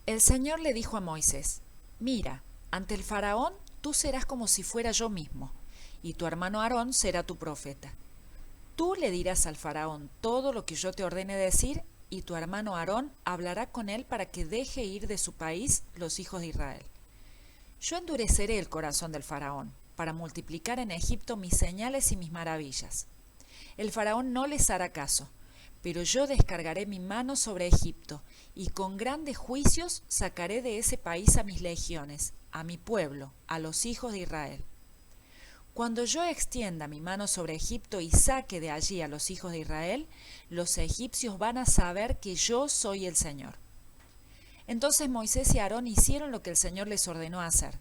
El Señor le dijo a Moisés: Mira, ante el faraón tú serás como si fuera yo mismo, y tu hermano Aarón será tu profeta. Tú le dirás al faraón todo lo que yo te ordene decir, y tu hermano Aarón hablará con él para que deje ir de su país los hijos de Israel. Yo endureceré el corazón del faraón, para multiplicar en Egipto mis señales y mis maravillas. El faraón no les hará caso, pero yo descargaré mi mano sobre Egipto, y con grandes juicios sacaré de ese país a mis legiones, a mi pueblo, a los hijos de Israel. Cuando yo extienda mi mano sobre Egipto y saque de allí a los hijos de Israel, los egipcios van a saber que yo soy el Señor. Entonces Moisés y Aarón hicieron lo que el Señor les ordenó hacer.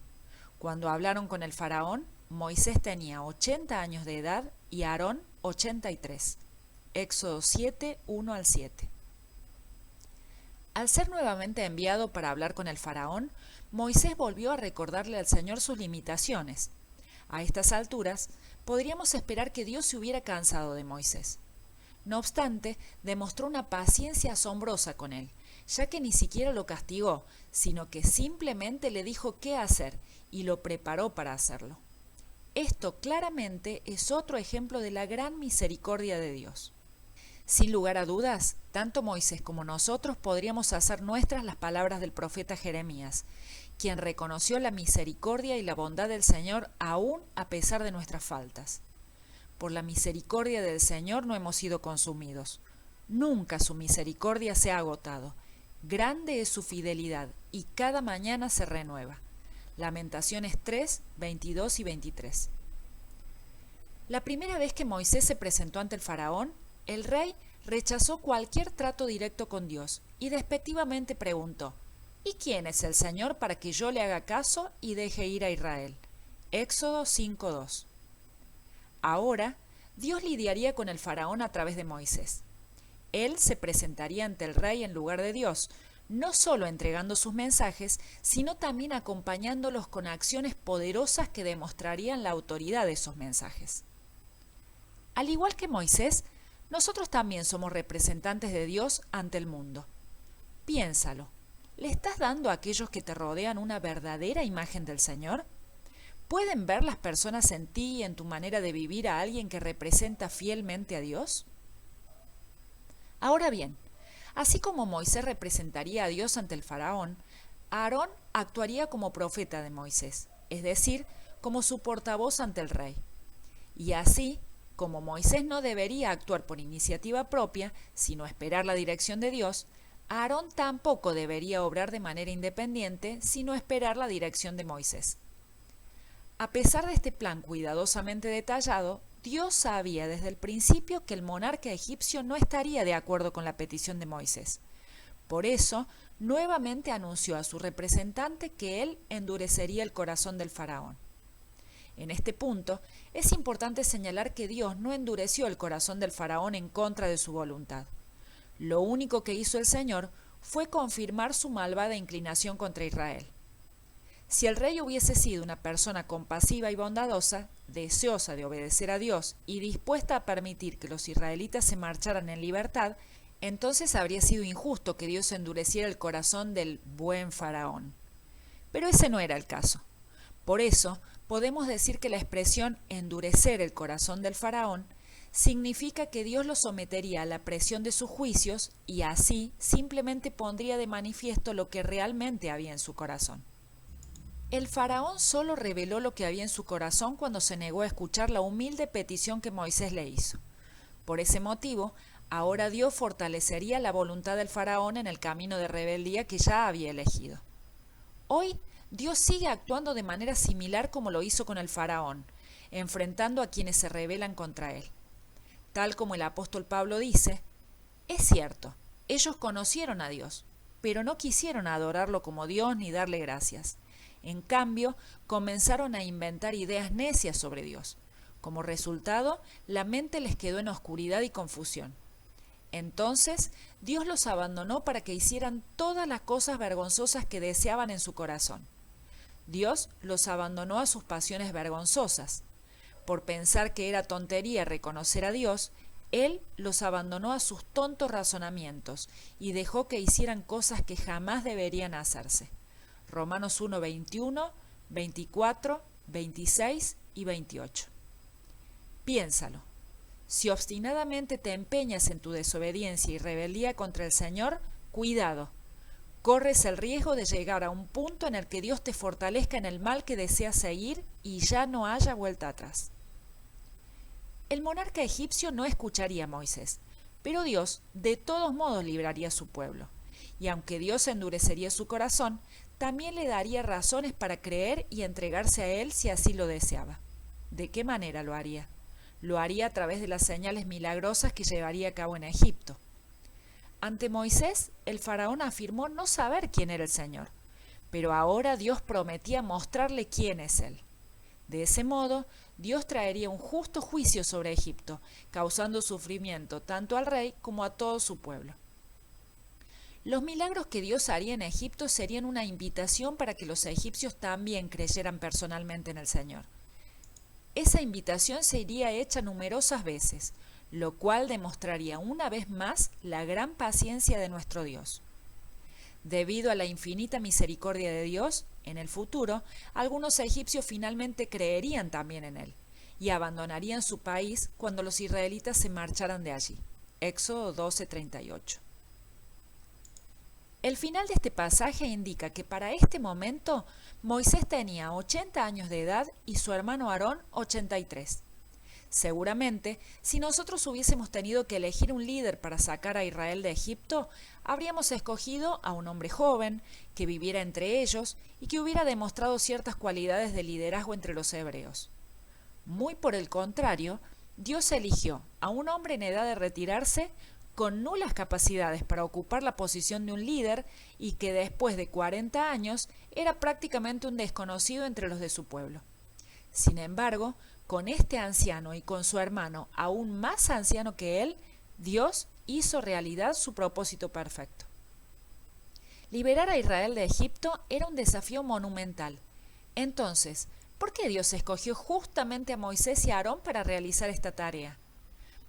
Cuando hablaron con el faraón, Moisés tenía 80 años de edad y Aarón 83. Éxodo 7, 1 al 7. Al ser nuevamente enviado para hablar con el faraón, Moisés volvió a recordarle al Señor sus limitaciones. A estas alturas, podríamos esperar que Dios se hubiera cansado de Moisés. No obstante, demostró una paciencia asombrosa con él, ya que ni siquiera lo castigó, sino que simplemente le dijo qué hacer y lo preparó para hacerlo. Esto claramente es otro ejemplo de la gran misericordia de Dios. Sin lugar a dudas, tanto Moisés como nosotros podríamos hacer nuestras las palabras del profeta Jeremías, quien reconoció la misericordia y la bondad del Señor aún a pesar de nuestras faltas. Por la misericordia del Señor no hemos sido consumidos. Nunca su misericordia se ha agotado. Grande es su fidelidad y cada mañana se renueva. Lamentaciones 3, 22 y 23. La primera vez que Moisés se presentó ante el faraón, el rey rechazó cualquier trato directo con Dios y despectivamente preguntó: ¿Y quién es el Señor para que yo le haga caso y deje ir a Israel? Éxodo 5:2. Ahora, Dios lidiaría con el faraón a través de Moisés. Él se presentaría ante el rey en lugar de Dios, no solo entregando sus mensajes, sino también acompañándolos con acciones poderosas que demostrarían la autoridad de esos mensajes. Al igual que Moisés, nosotros también somos representantes de Dios ante el mundo. Piénsalo, ¿le estás dando a aquellos que te rodean una verdadera imagen del Señor? ¿Pueden ver las personas en ti y en tu manera de vivir a alguien que representa fielmente a Dios? Ahora bien, así como Moisés representaría a Dios ante el faraón, Aarón actuaría como profeta de Moisés, es decir, como su portavoz ante el rey. Y así, como Moisés no debería actuar por iniciativa propia, sino esperar la dirección de Dios, Aarón tampoco debería obrar de manera independiente, sino esperar la dirección de Moisés. A pesar de este plan cuidadosamente detallado, Dios sabía desde el principio que el monarca egipcio no estaría de acuerdo con la petición de Moisés. Por eso, nuevamente anunció a su representante que él endurecería el corazón del faraón. En este punto, es importante señalar que Dios no endureció el corazón del faraón en contra de su voluntad. Lo único que hizo el Señor fue confirmar su malvada inclinación contra Israel. Si el rey hubiese sido una persona compasiva y bondadosa, deseosa de obedecer a Dios y dispuesta a permitir que los israelitas se marcharan en libertad, entonces habría sido injusto que Dios endureciera el corazón del buen faraón. Pero ese no era el caso. Por eso, podemos decir que la expresión endurecer el corazón del faraón significa que Dios lo sometería a la presión de sus juicios y así simplemente pondría de manifiesto lo que realmente había en su corazón. El faraón solo reveló lo que había en su corazón cuando se negó a escuchar la humilde petición que Moisés le hizo. Por ese motivo, ahora Dios fortalecería la voluntad del faraón en el camino de rebeldía que ya había elegido. Hoy, Dios sigue actuando de manera similar como lo hizo con el faraón, enfrentando a quienes se rebelan contra él. Tal como el apóstol Pablo dice: es cierto, ellos conocieron a Dios, pero no quisieron adorarlo como Dios ni darle gracias. En cambio, comenzaron a inventar ideas necias sobre Dios. Como resultado, la mente les quedó en oscuridad y confusión. Entonces, Dios los abandonó para que hicieran todas las cosas vergonzosas que deseaban en su corazón. Dios los abandonó a sus pasiones vergonzosas. Por pensar que era tontería reconocer a Dios, Él los abandonó a sus tontos razonamientos y dejó que hicieran cosas que jamás deberían hacerse. Romanos 1, 21, 24, 26 y 28. Piénsalo. Si obstinadamente te empeñas en tu desobediencia y rebeldía contra el Señor, cuidado. Corres el riesgo de llegar a un punto en el que Dios te fortalezca en el mal que deseas seguir y ya no haya vuelta atrás. El monarca egipcio no escucharía a Moisés, pero Dios de todos modos libraría a su pueblo. Y aunque Dios endurecería su corazón, también le daría razones para creer y entregarse a él si así lo deseaba. ¿De qué manera lo haría? Lo haría a través de las señales milagrosas que llevaría a cabo en Egipto. Ante Moisés, el faraón afirmó no saber quién era el Señor, pero ahora Dios prometía mostrarle quién es Él. De ese modo, Dios traería un justo juicio sobre Egipto, causando sufrimiento tanto al rey como a todo su pueblo. Los milagros que Dios haría en Egipto serían una invitación para que los egipcios también creyeran personalmente en el Señor. Esa invitación sería hecha numerosas veces, lo cual demostraría una vez más la gran paciencia de nuestro Dios. Debido a la infinita misericordia de Dios, en el futuro, algunos egipcios finalmente creerían también en Él y abandonarían su país cuando los israelitas se marcharan de allí. Éxodo 12:38. El final de este pasaje indica que para este momento Moisés tenía 80 años de edad y su hermano Aarón 83. Seguramente, si nosotros hubiésemos tenido que elegir un líder para sacar a Israel de Egipto, habríamos escogido a un hombre joven, que viviera entre ellos y que hubiera demostrado ciertas cualidades de liderazgo entre los hebreos. Muy por el contrario, Dios eligió a un hombre en edad de retirarse, con nulas capacidades para ocupar la posición de un líder y que después de 40 años era prácticamente un desconocido entre los de su pueblo. Sin embargo, con este anciano y con su hermano aún más anciano que él, Dios hizo realidad su propósito perfecto. Liberar a Israel de Egipto era un desafío monumental. Entonces, ¿por qué Dios escogió justamente a Moisés y a Aarón para realizar esta tarea?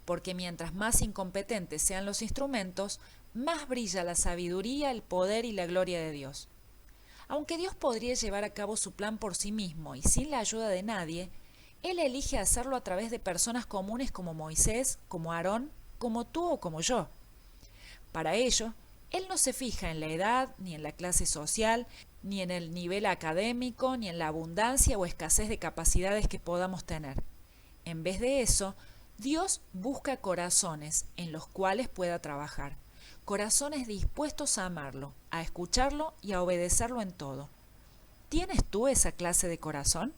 Porque mientras más incompetentes sean los instrumentos, más brilla la sabiduría, el poder y la gloria de Dios. Aunque Dios podría llevar a cabo su plan por sí mismo y sin la ayuda de nadie, Él elige hacerlo a través de personas comunes como Moisés, como Aarón, como tú o como yo. Para ello, Él no se fija en la edad, ni en la clase social, ni en el nivel académico, ni en la abundancia o escasez de capacidades que podamos tener. En vez de eso, Dios busca corazones en los cuales pueda trabajar, corazones dispuestos a amarlo, a escucharlo y a obedecerlo en todo. ¿Tienes tú esa clase de corazón?